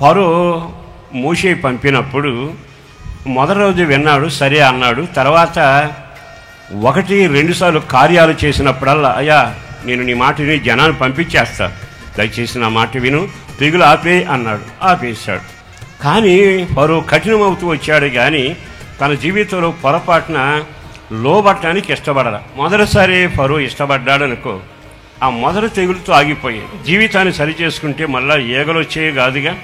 ఫరో మోషే పంపినప్పుడు మొదటి రోజు విన్నాడు, సరే అన్నాడు. తర్వాత 1-2 సార్లు కార్యాలు చేసినప్పుడల్లా, అయ్యా నేను నీ మాట విని జనాన్ని పంపించేస్తా, దయచేసి నా మాట విను, తెగులు ఆపే అన్నాడు. ఆపేశాడు. కానీ ఫరో కఠినమవుతూ వచ్చాడు. కానీ తన జీవితంలో పొరపాటున లోబట్టడానికి ఇష్టపడాల. మొదటిసారి ఫరో ఇష్టపడ్డాడు అనుకో, ఆ మొదటి తెగులుతో ఆగిపోయి జీవితాన్ని సరి చేసుకుంటే మళ్ళా ఈగలు వచ్చాయి కాదుగా,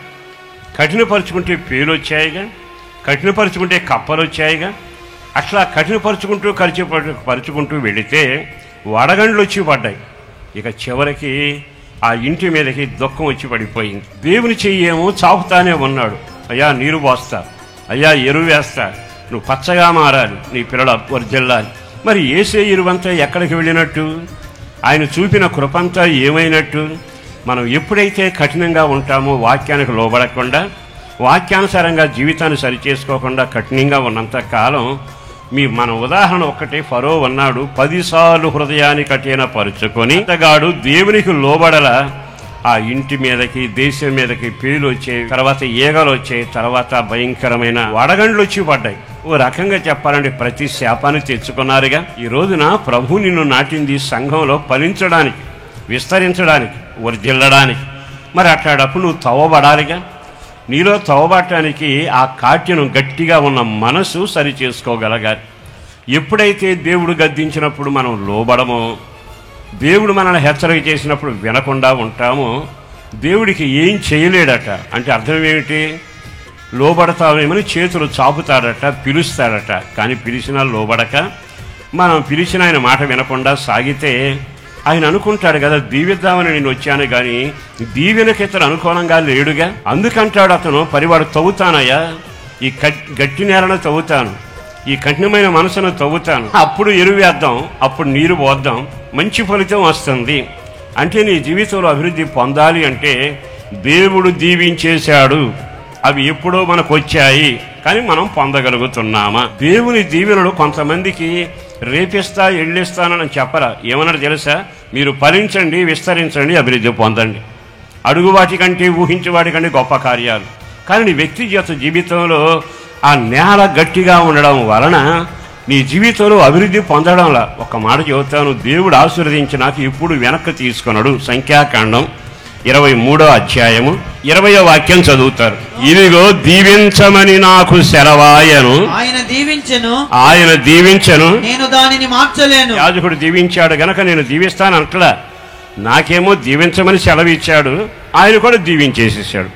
కఠినపరుచుకుంటే పేలు వచ్చాయిగా, కఠినపరుచుకుంటే కప్పలు వచ్చాయిగా. అట్లా కఠినపరుచుకుంటూ పరుచుకుంటూ వెళితే వడగండ్లు వచ్చి పడ్డాయి. ఇక చివరికి ఆ ఇంటి మీదకి దుఃఖం వచ్చి పడిపోయింది. దేవుని చెయ్యేమో చాపుతానే ఉన్నాడు. అయ్యా నీరు పోస్తా, అయ్యా ఎరువు వేస్తా, నువ్వు పచ్చగా మారాలి, నీ పిల్లలు వర్ధిల్లాలి. మరి యేసే ఎరువంతా ఎక్కడికి వెళ్ళినట్టు? ఆయన చూపిన కృపంతా ఏమైనట్టు? మనం ఎప్పుడైతే కఠినంగా ఉంటామో, వాక్యానికి లోబడకుండా, వాక్యానుసారంగా జీవితాన్ని సరిచేసుకోకుండా కఠినంగా ఉన్నంత కాలం మన ఉదాహరణ ఒక్కటే. ఫరో ఉన్నాడు, 10 సార్లు హృదయాన్ని కఠినపరుచుకొని అతగాడు దేవునికి లోబడల. ఆ ఇంటి మీదకి, దేశం మీదకి పేలు వచ్చాయి, తర్వాత ఈగలు వచ్చాయి, తర్వాత భయంకరమైన వడగండ్లు వచ్చి పడ్డాయి. ఓ రకంగా చెప్పాలంటే ప్రతి శాపాన్ని తెచ్చుకున్నారుగా. ఈ రోజున ప్రభు నిన్ను నాటింది సంఘంలో ఫలించడానికి, విస్తరించడానికి, వర్ధిల్లడానికి. మరి అట్లాడప్పుడు నువ్వు తవ్వబడాలిగా. నీలో తవ్వబడటానికి ఆ కాట్యను గట్టిగా ఉన్న మనసు సరి చేసుకోగలగాలి. ఎప్పుడైతే దేవుడు గద్దించినప్పుడు మనం లోబడమో, దేవుడు మనల్ని హెచ్చరిక చేసినప్పుడు వినకుండా ఉంటామో, దేవుడికి ఏం చేయలేడట. అంటే అర్థం ఏమిటి? లోబడతామేమని చేతులు చాపుతాడట, పిలుస్తాడట. కానీ పిలిచినా లోబడక, మనం పిలిచిన ఆయన మాట వినకుండా సాగితే ఆయన అనుకుంటాడు కదా, దీవిద్దామని నేను వచ్చాను, కానీ దీవెనకి ఇతను అనుకూలంగా లేడుగా. అందుకంటాడు అతను, పరివాడు తవ్వుతానయ్యా, ఈ గట్టి నేలను తవ్వుతాను, ఈ కఠినమైన మనసును తవ్వుతాను, అప్పుడు ఎరువేద్దాం, అప్పుడు నీరు పోద్దాం, మంచి ఫలితం వస్తుంది. అంటే నీ జీవితంలో అభివృద్ధి పొందాలి అంటే దేవుడు దీవించేశాడు. అవి ఎప్పుడో మనకు వచ్చాయి, కానీ మనం పొందగలుగుతున్నామా? దేవుని దీవెనలు కొంతమందికి రేపిస్తా, ఎళ్ళిస్తానని చెప్పరా. ఏమన్నాడు తెలుసా? మీరు ఫలించండి, విస్తరించండి, అభివృద్ధి పొందండి. అడుగు వాటికంటే, ఊహించే వాటికంటే గొప్ప కార్యాలు. కానీ నీ వ్యక్తిగత జీవితంలో ఆ నేల గట్టిగా ఉండడం వలన నీ జీవితంలో అభివృద్ధి పొందడంలా. ఒక మాట చెబుతాను, దేవుడు ఆశీర్వదించి నాకు ఇప్పుడు వెనక్కి తీసుకున్నాడు. సంఖ్యాకాండం 23వ అధ్యాయము 20వ వాక్యం చదువుతారు. ఇదిగో దీవించమని నాకు సెలవాయను, ఆయన దీవించను, నేను దానిని మార్చలేను. యాజకుడు దీవించాడు గనక నేను దీవిస్తాను అంటలా. నాకేమో దీవించమని సెలవు ఇచ్చాడు, ఆయన కూడా దీవించేసేసాడు.